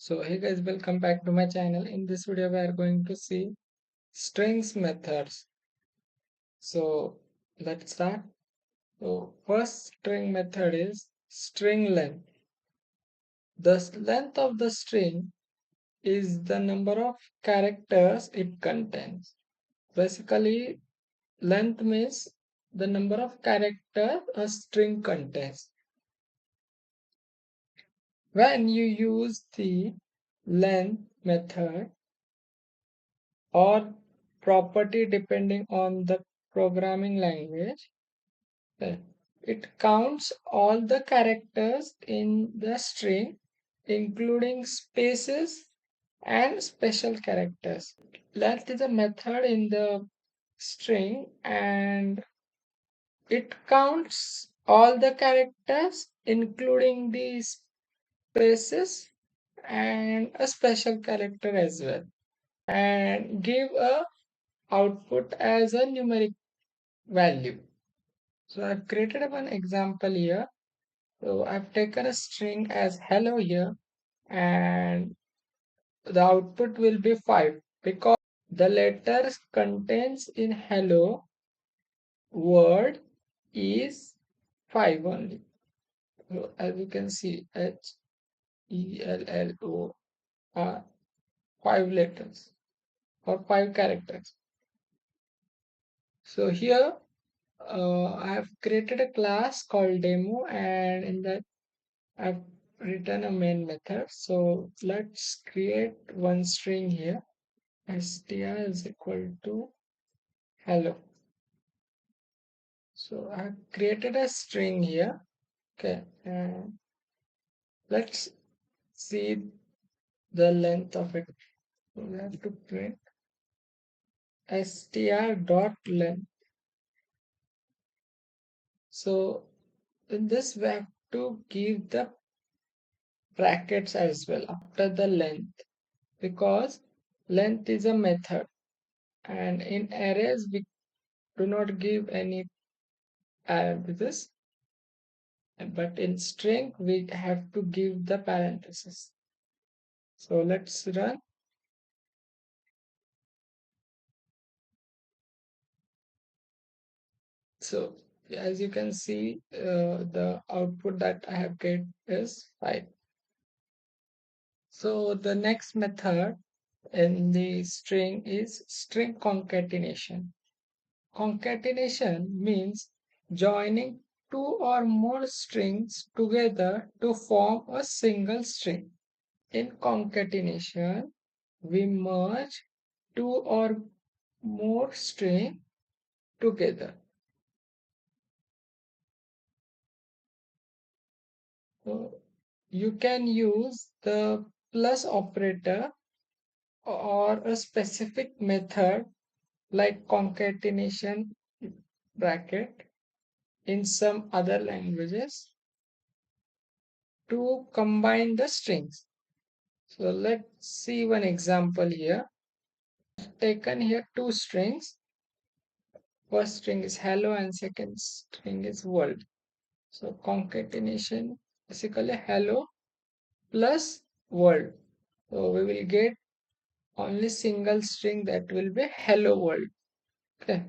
So hey guys, welcome back to my channel. In this video we are going to see strings methods. So let's start. So first string method is string length. The length of the string is the number of characters it contains. Basically, length means the number of characters a string contains. When you use the length method or property depending on the programming language, uh, it counts all the characters in the string, including spaces and special characters. Length is a method in the string and it counts all the characters, including the spaces and a special character as well, and give a output as a numeric value. So I've created one example here. So I've taken a string as hello here, and the output will be 5 because the letters contains in hello word is 5 only. So as you can see, HELLO are 5 letters or 5 characters. So here I have created a class called demo, and in that I've written a main method. So let's create one string here. Str is equal to hello. So I've created a string here. Okay, and let's see the length of it. So we have to print str dot length. So in this we have to give the brackets as well after the length, because length is a method, and in arrays we do not give any parenthesis, but in string we have to give the parenthesis. So let's run. So as you can see, the output that I have get is 5. So the next method in the string is string concatenation. Concatenation means joining two or more strings together to form a single string. In concatenation, we merge two or more strings together. So you can use the plus operator or a specific method like concatenation bracket in some other languages to combine the strings. So let's see one example here. I've taken here two strings. First string is hello and second string is world. So concatenation basically hello plus world. So we will get only single string, that will be hello world. Okay.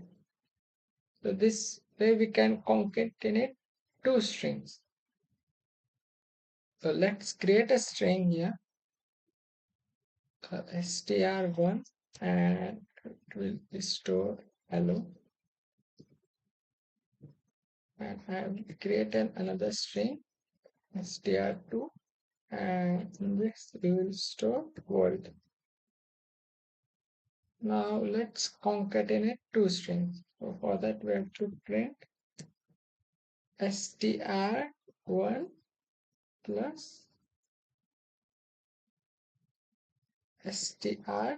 So this way we can concatenate two strings. So let's create a string here, str1, and it will be stored hello. And I will create another string str2, and in this we will store world. Now let's concatenate two strings. So for that we have to print str1 plus str2.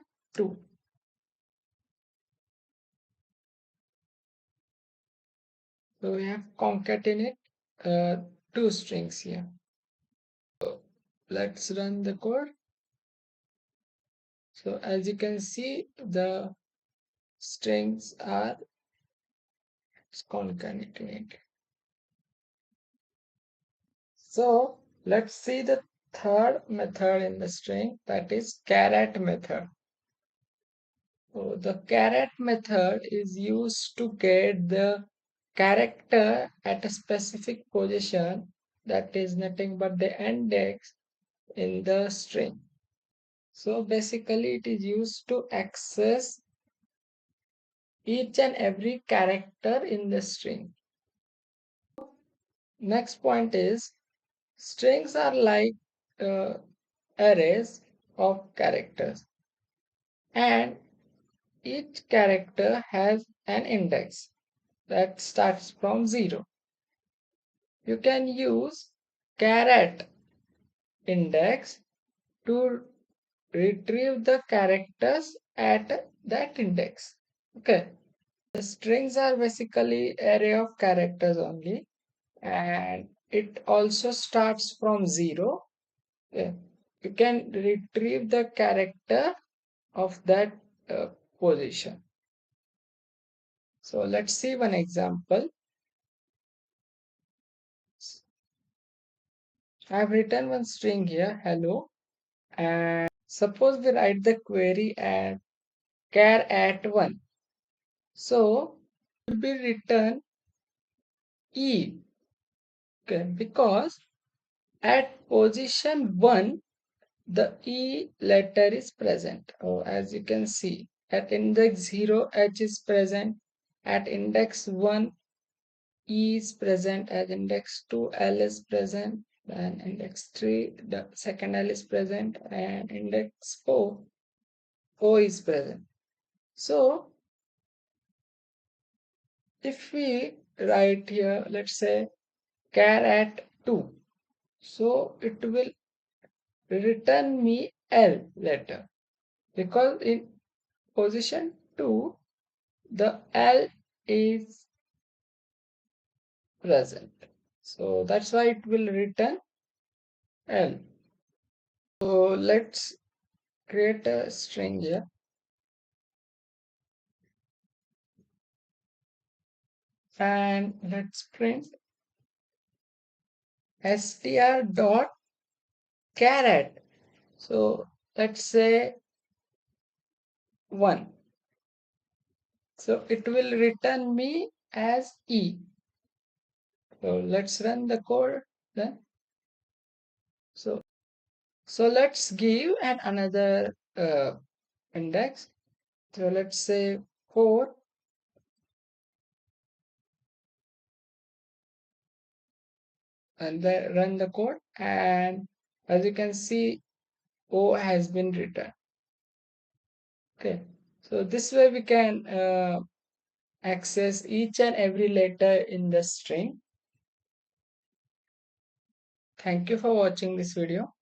So we have concatenate two strings here. So let's run the code. So as you can see, the strings are concatenated. So let's see the third method in the string, that is charAt method. So the charAt method is used to get the character at a specific position, that is nothing but the index in the string. So basically it is used to access each and every character in the string. Next point is strings are like uh, arrays of characters, and each character has an index that starts from 0. You can use charAt index to retrieve the characters at that index. Okay. The strings are basically array of characters only, and it also starts from 0. Okay. You can retrieve the character of that uh, position. So let's see one example. I've written one string here, hello, and suppose we write the query and char at 1. So it will be written E, okay, because at position 1 the E letter is present. Oh, as you can see, at index 0 H is present, at index 1 E is present, at index 2 L is present, and index 3 the second L is present, and index 4 O is present. So if we write here, let's say char at 2, so it will return me L letter, because in position 2 the L is present. So that's why it will return L. So let's create a string here, and let's print str dot charAt. So let's say 1. So it will return me as E. So let's run the code then. So let's give another index. So let's say 4, and then run the code, and as you can see O has been written. Okay, so this way we can access each and every letter in the string. Thank you for watching this video.